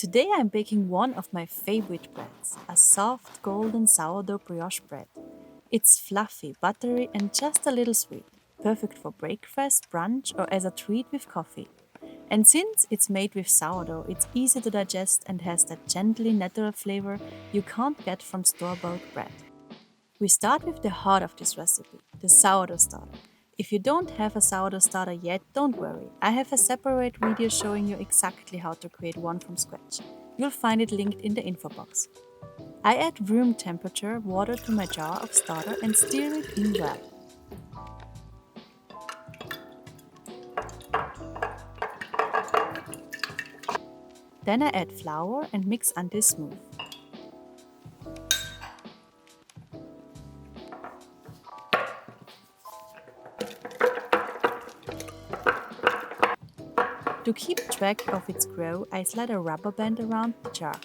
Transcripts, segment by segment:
Today I'm baking one of my favorite breads, a soft golden sourdough brioche bread. It's fluffy, buttery, and just a little sweet, perfect for breakfast, brunch, or as a treat with coffee. And since it's made with sourdough, it's easy to digest and has that gently natural flavor you can't get from store-bought bread. We start with the heart of this recipe, the sourdough starter. If you don't have a sourdough starter yet, don't worry. I have a separate video showing you exactly how to create one from scratch. You'll find it linked in the info box. I add room temperature water to my jar of starter and stir it in well. Then I add flour and mix until smooth. To keep track of its growth, I slide a rubber band around the jar.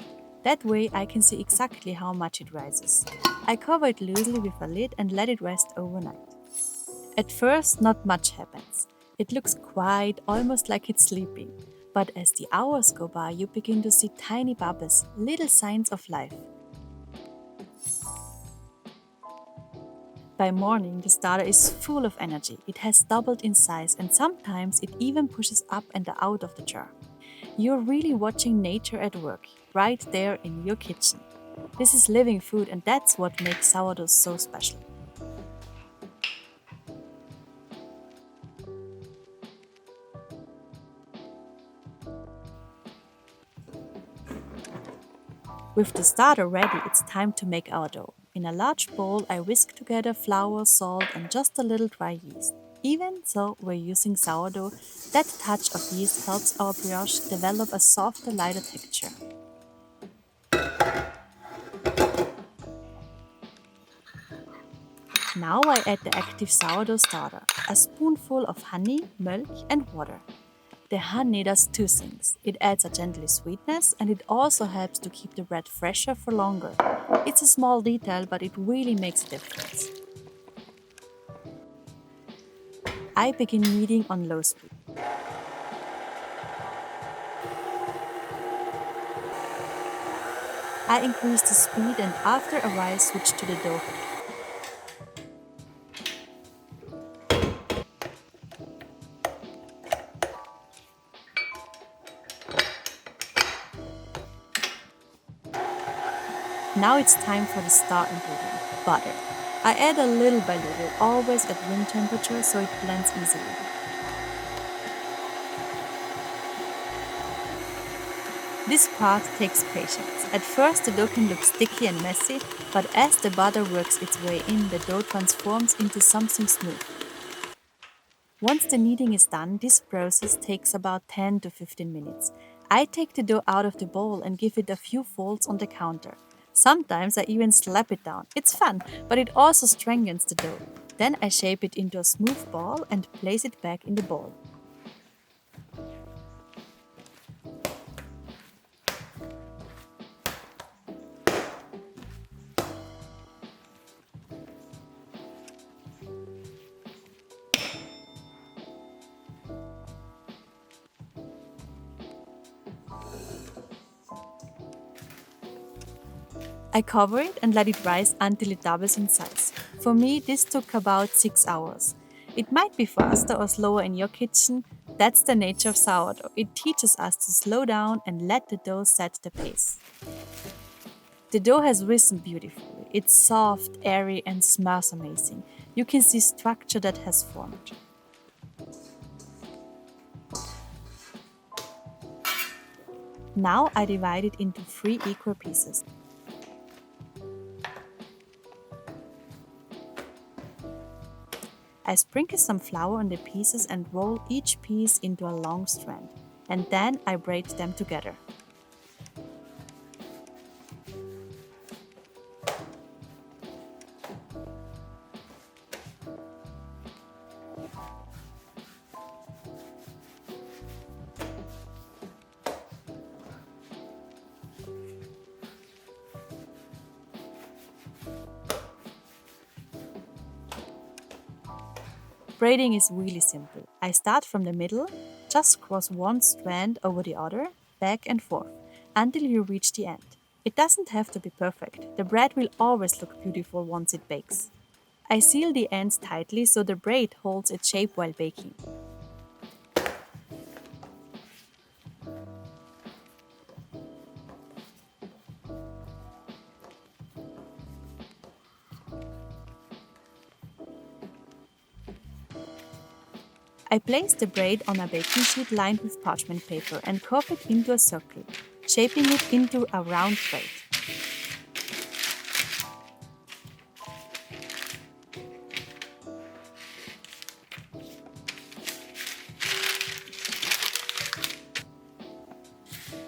That way I can see exactly how much it rises. I cover it loosely with a lid and let it rest overnight. At first, not much happens. It looks quiet, almost like it's sleeping. But as the hours go by, you begin to see tiny bubbles, little signs of life. By morning, the starter is full of energy. It has doubled in size and sometimes it even pushes up and out of the jar. You're really watching nature at work, right there in your kitchen. This is living food and that's what makes sourdough so special. With the starter ready, it's time to make our dough. In a large bowl, I whisk together flour, salt, and just a little dry yeast. Even though we're using sourdough, that touch of yeast helps our brioche develop a softer, lighter texture. Now I add the active sourdough starter, a spoonful of honey, milk, and water. The honey does two things. It adds a gentle sweetness and it also helps to keep the bread fresher for longer. It's a small detail, but it really makes a difference. I begin kneading on low speed. I increase the speed and after a while switch to the dough. Now it's time for the star ingredient, butter. I add a little by little, always at room temperature so it blends easily. This part takes patience. At first the dough can look sticky and messy, but as the butter works its way in, the dough transforms into something smooth. Once the kneading is done, this process takes about 10 to 15 minutes. I take the dough out of the bowl and give it a few folds on the counter. Sometimes I even slap it down. It's fun, but it also strengthens the dough. Then I shape it into a smooth ball and place it back in the bowl. I cover it and let it rise until it doubles in size. For me, this took about 6 hours. It might be faster or slower in your kitchen. That's the nature of sourdough. It teaches us to slow down and let the dough set the pace. The dough has risen beautifully. It's soft, airy, and smells amazing. You can see structure that has formed. Now I divide it into 3 equal pieces. I sprinkle some flour on the pieces and roll each piece into a long strand, and then I braid them together. Braiding is really simple. I start from the middle, just cross one strand over the other, back and forth. until you reach the end. It doesn't have to be perfect. The bread will always look beautiful once it bakes. I seal the ends tightly so the braid holds its shape while baking. I place the braid on a baking sheet lined with parchment paper and curve it into a circle, shaping it into a round braid.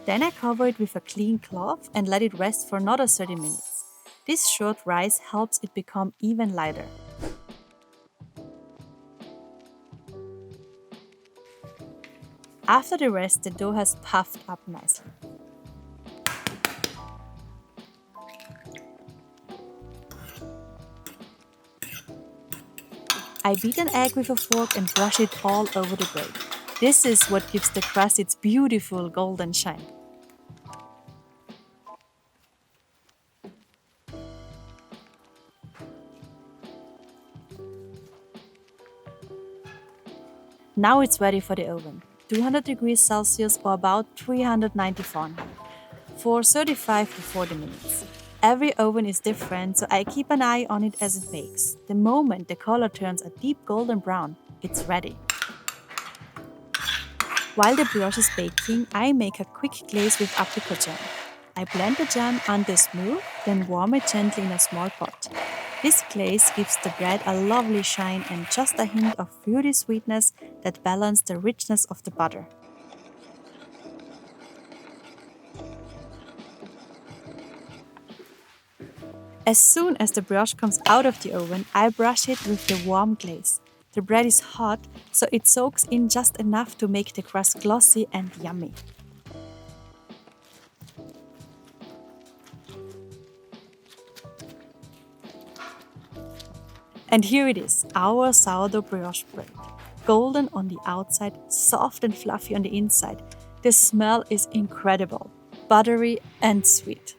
Then I cover it with a clean cloth and let it rest for another 30 minutes. This short rise helps it become even lighter. After the rest, the dough has puffed up nicely. I beat an egg with a fork and brush it all over the bread. This is what gives the crust its beautiful golden shine. Now it's ready for the oven. 200 degrees Celsius or about 390 Fahrenheit for 35 to 40 minutes. Every oven is different, so I keep an eye on it as it bakes. The moment the color turns a deep golden brown, it's ready. While the brioche is baking, I make a quick glaze with apricot jam. I blend the jam until smooth, then warm it gently in a small pot. This glaze gives the bread a lovely shine and just a hint of fruity sweetness that balances the richness of the butter. As soon as the brioche comes out of the oven, I brush it with the warm glaze. The bread is hot, so it soaks in just enough to make the crust glossy and yummy. And here it is, our sourdough brioche bread. Golden on the outside, soft and fluffy on the inside. The smell is incredible, buttery and sweet.